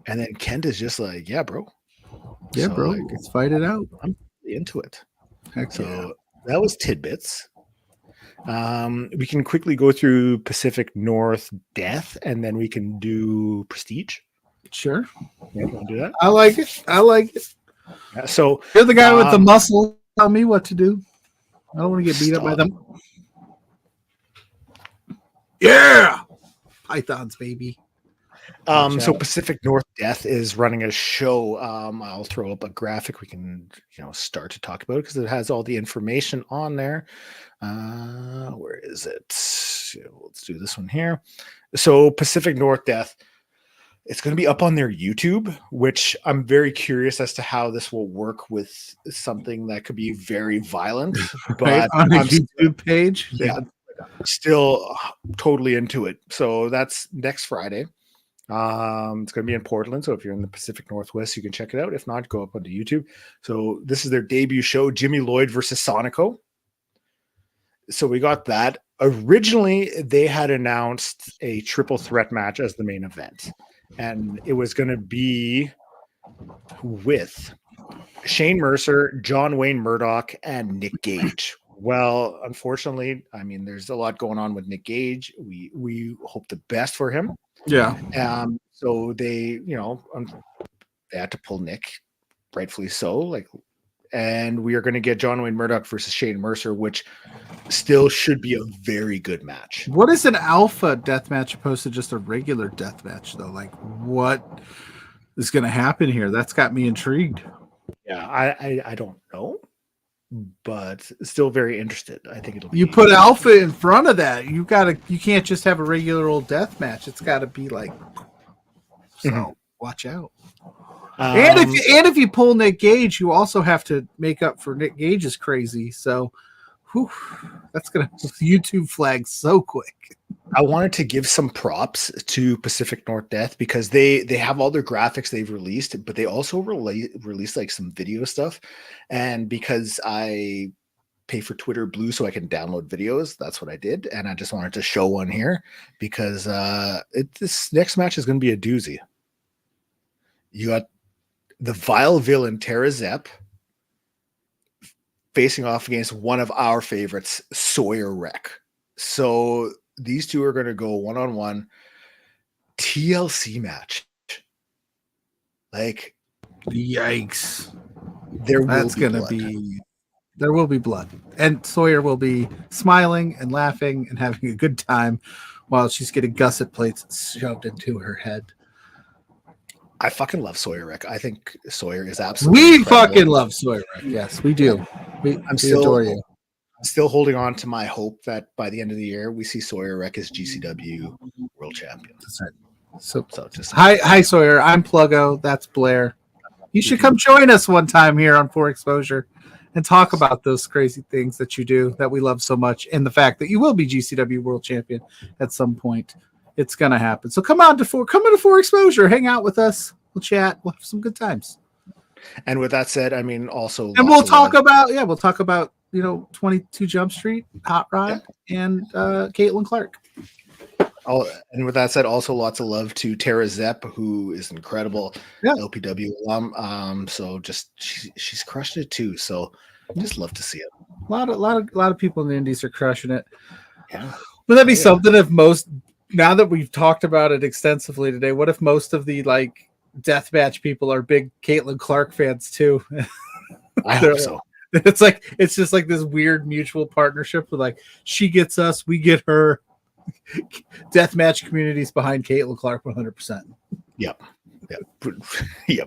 And then Kenta's just like, yeah, bro. Yeah, so, bro. Like, let's fight it out. I'm into it. Heck so yeah. That was tidbits. We can quickly go through Pacific North Death, and then we can do Prestige. Sure. Yeah, you want to do that? I like it. Yeah, so you're the guy with the muscle. Tell me what to do. I don't want to get beat up by them. Yeah, Pythons, baby. So Pacific North Death is running a show. I'll throw up a graphic. We can, start to talk about it because it has all the information on there. Where is it? Let's do this one here. So Pacific North Death, it's going to be up on their YouTube, which I'm very curious as to how this will work with something that could be very violent. But on a YouTube page, yeah, still totally into it. So that's next Friday. It's going to be in Portland, so if you're in the Pacific Northwest, you can check it out. If not, go up onto YouTube. So this is their debut show, Jimmy Lloyd versus Sonico. So we got that. Originally, they had announced a triple threat match as the main event, and it was going to be with Shane Mercer, John Wayne Murdoch, and Nick Gage. Well, unfortunately, I mean, there's a lot going on with Nick Gage. We hope the best for him. Yeah. So they, they had to pull Nick, rightfully so. And we are going to get John Wayne Murdoch versus Shane Mercer, which still should be a very good match. What is an alpha death match opposed to just a regular death match, though? Like, what is going to happen here? That's got me intrigued. Yeah, I don't know, but still very interested. I think it'll be. You put alpha in front of that. You can't just have a regular old death match. It's got to be like. So watch out. And if you pull Nick Gage, you also have to make up for Nick Gage's crazy. So, that's gonna YouTube flag so quick. I wanted to give some props to Pacific North Death because they have all their graphics they've released, but they also released like some video stuff. And because I pay for Twitter Blue so I can download videos, that's what I did. And I just wanted to show one here because this next match is going to be a doozy. You got the vile villain Tara Zepp facing off against one of our favorites, Sawyer Wreck. So these two are going to go one-on-one TLC match. Like, yikes. There will be blood. And Sawyer will be smiling and laughing and having a good time while she's getting gusset plates shoved into her head. I fucking love Sawyer Wreck. I think Sawyer is absolutely incredible. Fucking love Sawyer Wreck. Yes, we do. We adore you. I'm still holding on to my hope that by the end of the year, we see Sawyer Wreck as GCW world champion. That's right. So just hi Sawyer. I'm Pluggo. That's Blair. You should come join us one time here on For Exposure and talk about those crazy things that you do that we love so much, and the fact that you will be GCW World Champion at some point. It's gonna happen. So come into For Exposure, hang out with us. We'll chat. We'll have some good times. And with that said, I mean, also, and we'll talk about 22 Jump Street, Hot Rod, and Caitlin Clark. And with that said, also lots of love to Tara Zepp, who is incredible, LPW alum. So just she's crushed it too. So just love to see it. A lot of people in the Indies are crushing it. Yeah. Would that be something if most, now that we've talked about it extensively today, what if most of the like deathmatch people are big Caitlin Clark fans too? I hope so. It's just like this weird mutual partnership with like she gets us, we get her. Deathmatch communities behind Caitlin Clark 100%. Yep.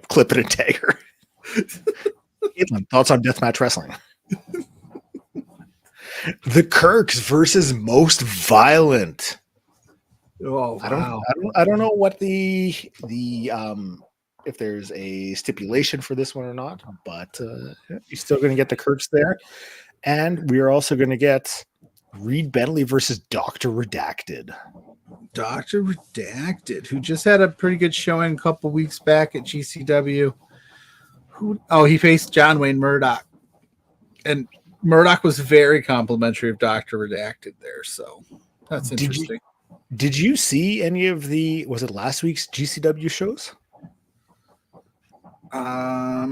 Clip it and tag her. Caitlin, thoughts on deathmatch wrestling? The Kirks versus Most Violent. Oh, wow. I don't know what the if there's a stipulation for this one or not, but you're still going to get the Kirks there, and we are also going to get Reed Bentley versus Dr. Redacted. Dr. Redacted, who just had a pretty good showing a couple weeks back at GCW. He faced John Wayne Murdoch. And Murdoch was very complimentary of Dr. Redacted there. So that's interesting. Did you see any of was it last week's GCW shows? I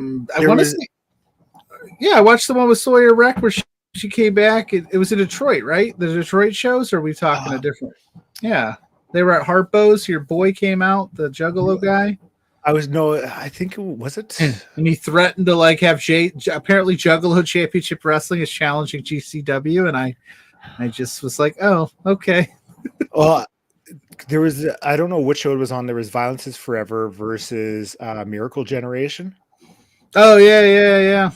watched the one with Sawyer Wreck where she came back. It was in Detroit, right? The Detroit shows, or are we talking a different? Yeah. They were at Harpo's. Your boy came out, the Juggalo guy. I think was it? And he threatened to like have apparently Juggalo Championship Wrestling is challenging GCW. And I just was like, oh, okay. Well, there was, I don't know which show it was on. There was Violence is Forever versus Miracle Generation. Oh, yeah.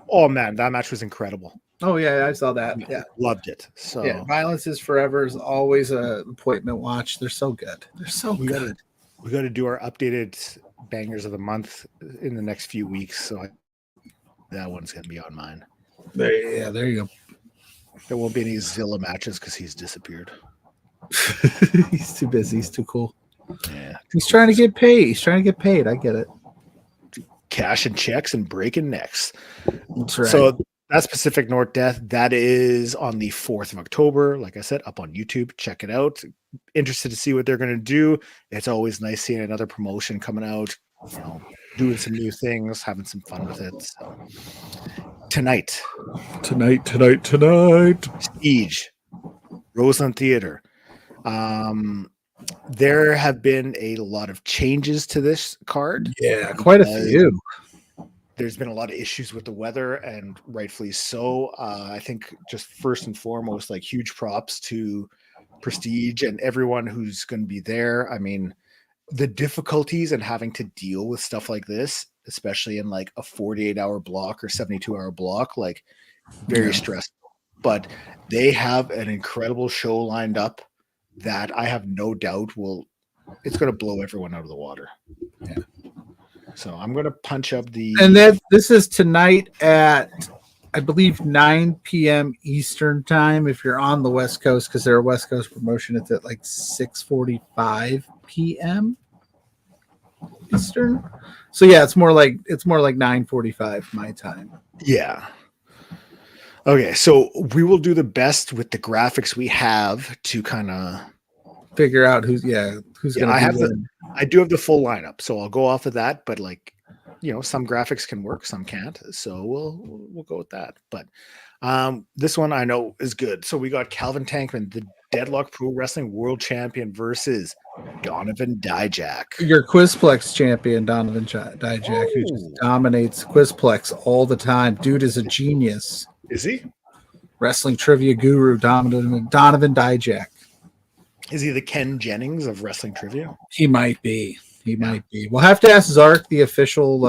Oh, man, that match was incredible. Oh, yeah, I saw that. Yeah. Loved it. So yeah, Violence is Forever is always an appointment watch. They're so good. They're so good. We got to do our updated bangers of the month in the next few weeks. So that one's going to be on mine. There you go. There won't be any Zilla matches because he's disappeared. He's too busy. He's too cool. Yeah. He's trying to get paid. I get it. Cash and checks and breaking necks. That's right. So that's Pacific North Death. That is on the 4th of October. Like I said, up on YouTube. Check it out. Interested to see what they're going to do. It's always nice seeing another promotion coming out, doing some new things, having some fun with it. So tonight. Siege, Roseland Theater. There have been a lot of changes to this card. Yeah, quite a few. There's been a lot of issues with the weather, and rightfully so. I think just first and foremost, like huge props to Prestige and everyone who's going to be there. I mean, the difficulties and having to deal with stuff like this, especially in like a 48-hour block or 72-hour block, like very stressful. But they have an incredible show lined up that I have no doubt it's going to blow everyone out of the water. Yeah. So I'm going to punch up and then this is tonight at, I believe, 9 p.m. Eastern time. If you're on the West Coast, because they're a West Coast promotion, it's at like 6:45 p.m. Eastern. So yeah, it's more like 9:45 my time. Yeah. Okay, so we will do the best with the graphics we have to kind of figure out who's going to be I do have the full lineup, so I'll go off of that, but some graphics can work, some can't. So we'll go with that. But this one I know is good. So we got Calvin Tankman, the Deadlock Pro Wrestling World Champion versus Donovan Dijak. Your Quizplex champion, Donovan Dijak, who just dominates Quizplex all the time. Dude is a genius. Is he? Wrestling trivia guru, Donovan Dijak. Is he the Ken Jennings of wrestling trivia? He might be. Might be. We'll have to ask Zark the official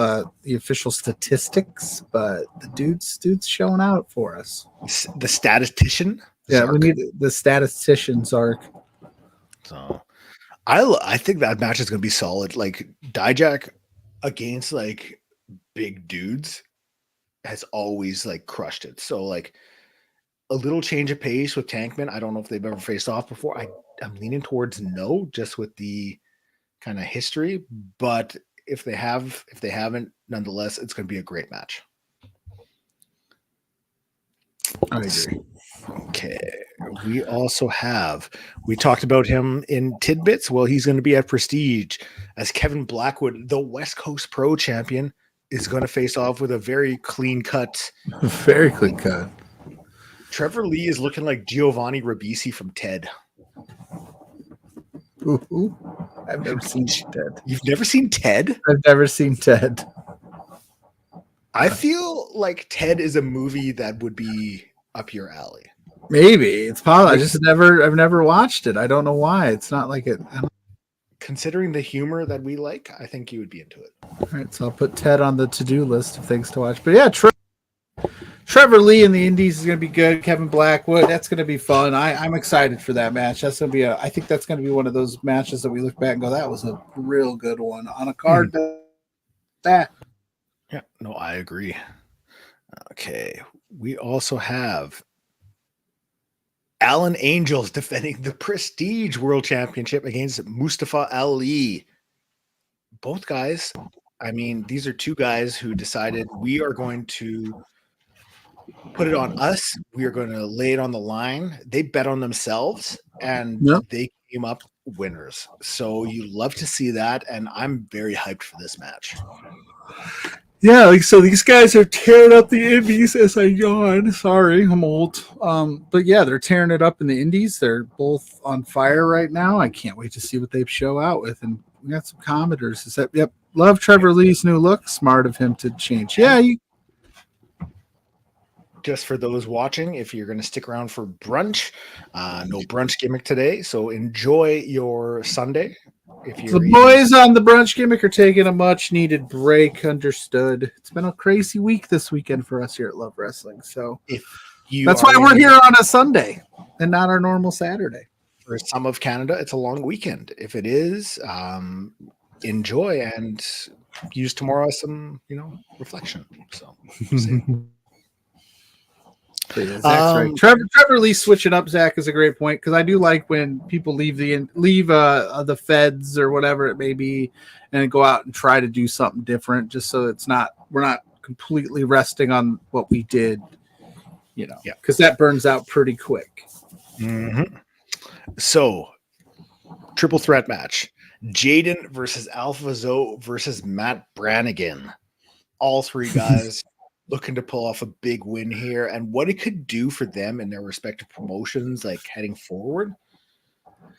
statistics, but the dude's showing out for us. The statistician? Yeah, Zark? we need the statistician, Zark. So I think that match is going to be solid. Like Dijak against like big dudes has always like crushed it. So like a little change of pace with Tankman. I don't know if they've ever faced off before. I'm leaning towards no, just with the kind of history. But if they haven't, nonetheless, it's going to be a great match. I agree. Okay. We also we talked about him in tidbits. Well, he's going to be at Prestige as Kevin Blackwood, the West Coast Pro champion, is going to face off with a very clean cut. Very clean cut. Trevor Lee is looking like Giovanni Ribisi from Ted. Ooh. I've never seen Ted. You've never seen Ted? I've never seen Ted. I feel like Ted is a movie that would be up your alley. Maybe it's probably. I've never watched it. I don't know why. It's not like it. Considering the humor that we like, I think you would be into it. All right, so I'll put Ted on the to-do list of things to watch. But yeah, Trevor Lee in the Indies is going to be good. Kevin Blackwood, that's going to be fun. I'm excited for that match. That's going to be I think that's going to be one of those matches that we look back and go, that was a real good one on a card. That. Yeah, no, I agree. Okay, we also have Alan Angels defending the Prestige World Championship against Mustafa Ali. Both guys, I mean, these are two guys who decided we are going to put it on us. We are going to lay it on the line. They bet on themselves, and they came up winners. So you love to see that, and I'm very hyped for this match. Yeah, like so these guys are tearing up the indies as I yawn. Sorry, I'm old. But yeah, they're tearing it up in the indies. They're both on fire right now. I can't wait to see what they show out with. And we got some commenters. Yep. Love Trevor Lee's new look. Smart of him to change. Yeah, just for those watching, if you're going to stick around for brunch, no brunch gimmick today. So enjoy your Sunday. If you're the boys on the brunch gimmick are taking a much needed break. Understood. It's been a crazy week this weekend for us here at Love Wrestling. So that's why we're here on a Sunday and not our normal Saturday. For some of Canada, it's a long weekend. If it is, enjoy and use tomorrow as some, reflection. So. Yeah, Zach's right. Trevor Lee switching up, Zach, is a great point because I do like when people leave the feds or whatever it may be and go out and try to do something different, just so we're not completely resting on what we did, because that burns out pretty quick. Mm-hmm. So, triple threat match: Jaden versus Alpha Zoe versus Matt Brannigan. All three guys. Looking to pull off a big win here, and what it could do for them in their respective promotions, like heading forward.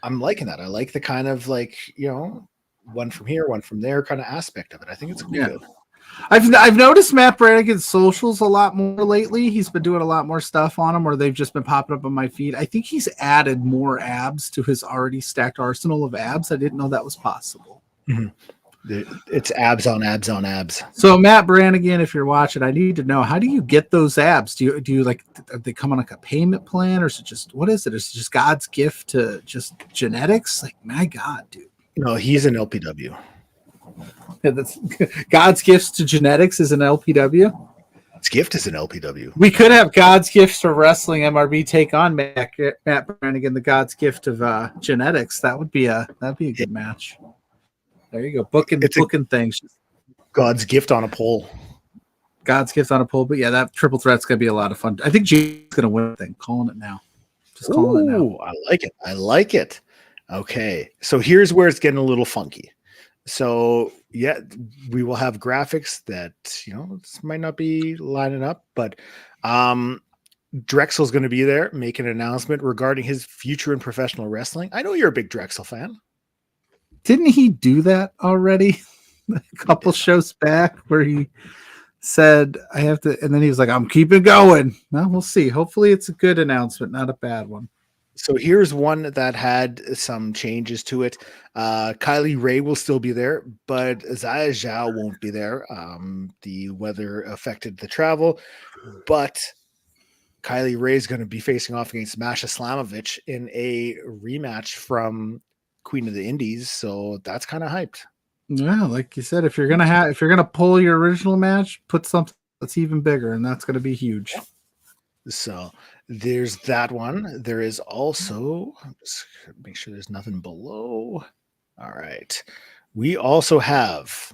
I'm liking that. I like the kind of one from here, one from there kind of aspect of it. I think it's good. I've noticed Matt Brannigan's socials a lot more lately. He's been doing a lot more stuff on them, or they've just been popping up on my feed. I think he's added more abs to his already stacked arsenal of abs. I didn't know that was possible. Mm-hmm. It's abs on abs on abs. So Matt Brannigan, if you're watching, I need to know, how do you get those abs? Do you like, they come on like a payment plan, or is it just, what is it? Is it just God's gift to just genetics? Like, my God, dude. No, he's an LPW. Yeah, that's God's gifts to genetics is an LPW. His gift is an LPW. We could have God's gifts for wrestling MRB take on Matt Brannigan, the God's gift of genetics. That'd be a good match. There you go. Booking things. God's gift on a pole. God's gift on a pole. But yeah, that triple threat's going to be a lot of fun. I think Jay's going to win the thing. Calling it now. Just calling it now. I like it. Okay. So here's where it's getting a little funky. So yeah, we will have graphics that, this might not be lining up, but Drexel's going to be there making an announcement regarding his future in professional wrestling. I know you're a big Drexel fan. Didn't he do that already a couple shows back where he said, I have to, and then he was like, I'm keeping going. Well, we'll see. Hopefully it's a good announcement, not a bad one. So here's one that had some changes to it. Kylie Ray will still be there, but Zaya Zhao won't be there. The weather affected the travel, but Kylie Ray is going to be facing off against Masha Slamovich in a rematch from Queen of the Indies, so that's kind of hyped. Yeah, like you said, if you're gonna pull your original match, put something that's even bigger, and that's gonna be huge. So there's that one. There is also, just make sure there's nothing below. All right. We also have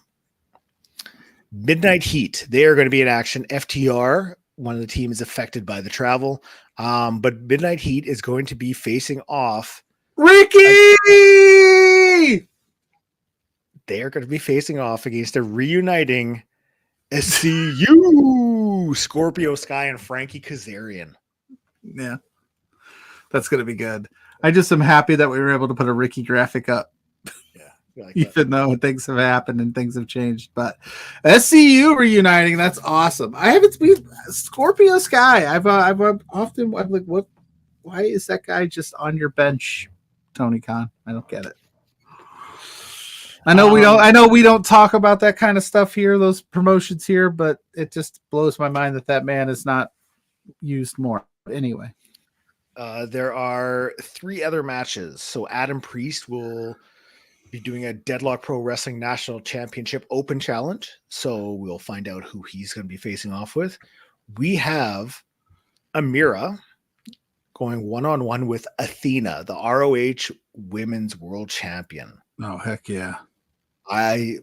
Midnight Heat. They are going to be in action. FTR, one of the teams affected by the travel. But Midnight Heat is going to be facing off. Ricky! They are going to be facing off against a reuniting SCU, Scorpio Sky and Frankie Kazarian. Yeah, that's gonna be good. I just am happy that we were able to put a Ricky graphic up. Yeah, like even though things have happened and things have changed. But SCU reuniting, that's awesome. I haven't been Scorpio Sky. I've often I'm like, what? Why is that guy just on your bench, Tony Khan? I don't get it. I know we don't talk about that kind of stuff here, those promotions here, but it just blows my mind that man is not used more. Anyway, there are 3 other matches. So Adam Priest will be doing a Deadlock Pro Wrestling National Championship Open Challenge. So we'll find out who he's going to be facing off with. We have Amira going one-on-one with Athena, the ROH Women's World Champion. Oh, heck yeah. That's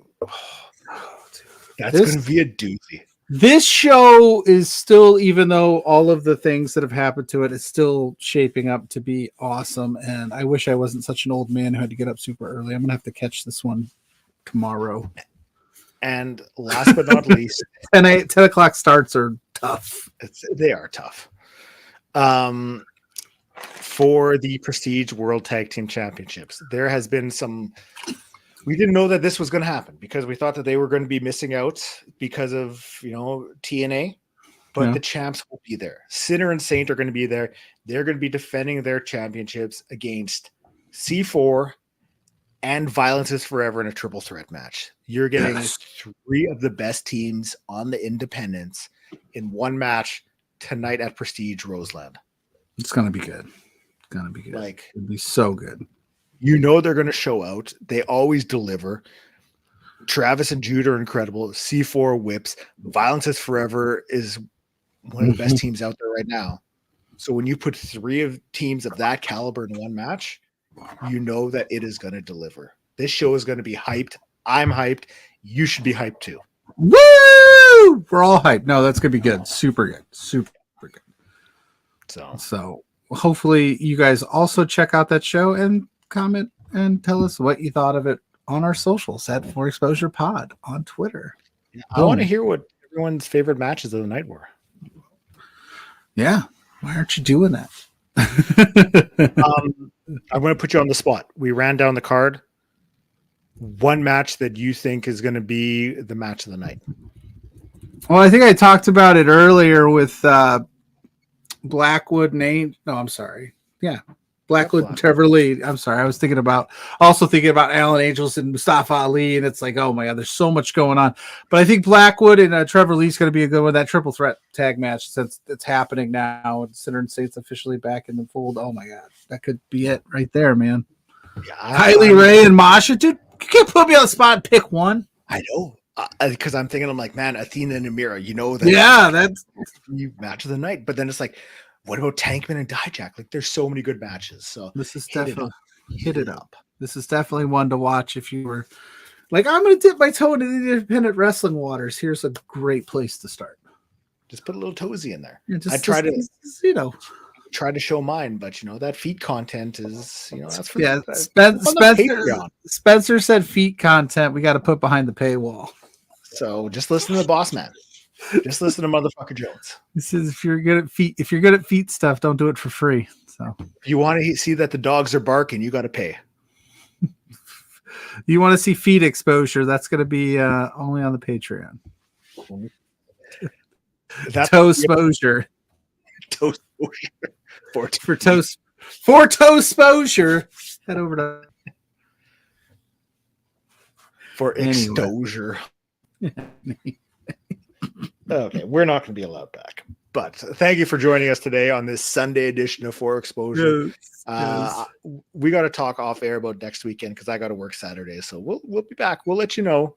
going to be a doozy. This show is still, even though all of the things that have happened to it, is still shaping up to be awesome. And I wish I wasn't such an old man who had to get up super early. I'm going to have to catch this one tomorrow. And last but not least, 10 o'clock starts are tough. They are tough. For the Prestige World Tag Team Championships, there has been some. We didn't know that this was going to happen because we thought that they were going to be missing out because of, TNA, but the champs will be there. Sinner and Saint are going to be there. They're going to be defending their championships against C4 and Violence is Forever in a triple threat match. You're getting 3 of the best teams on the independents in one match tonight at Prestige Roseland. It's going to be good. It's going to be good. It'll be so good. They're going to show out. They always deliver. Travis and Jude are incredible. C4 whips. Violence is Forever is one of the best teams out there right now. So when you put 3 teams of that caliber in one match, that it is going to deliver. This show is going to be hyped. I'm hyped. You should be hyped too. Woo! We're all hyped. No, that's going to be good. Super good. Super good. So hopefully you guys also check out that show and comment and tell us what you thought of it on our socials at For Exposure Pod on Twitter. I want to hear what everyone's favorite matches of the night were. Yeah. Why aren't you doing that? I'm going to put you on the spot. We ran down the card. One match that you think is going to be the match of the night. Well, I think I talked about it earlier with Blackwood and Blackwood and Trevor Lee. I'm sorry. I was thinking about Alan Angels and Mustafa Ali, and it's like, oh my God, there's so much going on. But I think Blackwood and Trevor Lee is going to be a good one. That triple threat tag match, since it's happening now, and Sinner and Saint's officially back in the fold. Oh my God, that could be it right there, man. Yeah, Kylie Ray and Masha, dude, you can't put me on the spot and pick one. I know. Because I'm thinking, I'm like, man, Athena and Amira, that's the match of the night. But then it's like, what about Tankman and Dijak? Like, there's so many good matches. So this is definitely hit it up. This is definitely one to watch if you were like, I'm going to dip my toe into the independent wrestling waters. Here's a great place to start. Just put a little toesy in there. Yeah, I try to show mine, but that feet content is, that's for Spencer said feet content we got to put behind the paywall. So just listen to the boss man. Just listen to motherfucker Jones. This is if you're good at feet stuff, don't do it for free. So if you want to see that the dogs are barking, you got to pay. You want to see feet exposure? That's going to be only on the Patreon. Toe exposure. Toe exposure. For toe exposure. Head over to for exposure. Okay, we're not going to be allowed back. But thank you for joining us today on this Sunday edition of For Exposure. Yes. We got to talk off air about next weekend because I got to work Saturday. So we'll be back. We'll let you know.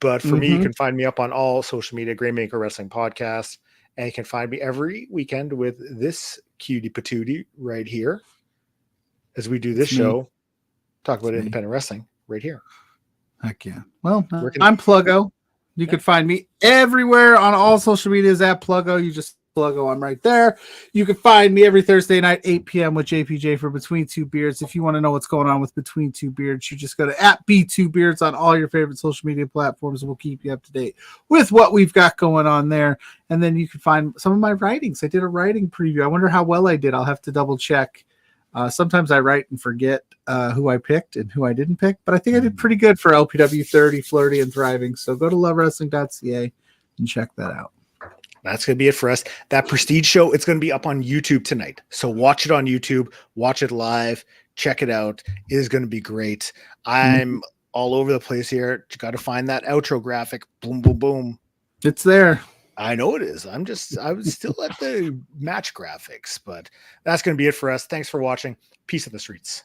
But for me, you can find me up on all social media, Grainmaker Wrestling Podcast. And you can find me every weekend with this cutie patootie right here as we do this show, talk about independent wrestling right here. Heck yeah. Well, I'm Pluggo. You can find me everywhere on all social medias at Pluggo. You just Pluggo, I'm right there. You can find me every Thursday night, 8 p.m. with JPJ for Between Two Beards. If you want to know what's going on with Between Two Beards, you just go to at B2Beards on all your favorite social media platforms, and we'll keep you up to date with what we've got going on there. And then you can find some of my writings. I did a writing preview. I wonder how well I did. I'll have to double check. Sometimes I write and forget who I picked and who I didn't pick, but I think I did pretty good for LPW 30, Flirty, and Thriving. So go to lovewrestling.ca and check that out. That's going to be it for us. That Prestige show, it's going to be up on YouTube tonight. So watch it on YouTube, watch it live, check it out. It is going to be great. I'm all over the place here. You got to find that outro graphic. Boom, boom, boom. It's there. I know it is. I was still at the match graphics, but that's going to be it for us. Thanks for watching. Peace of the streets.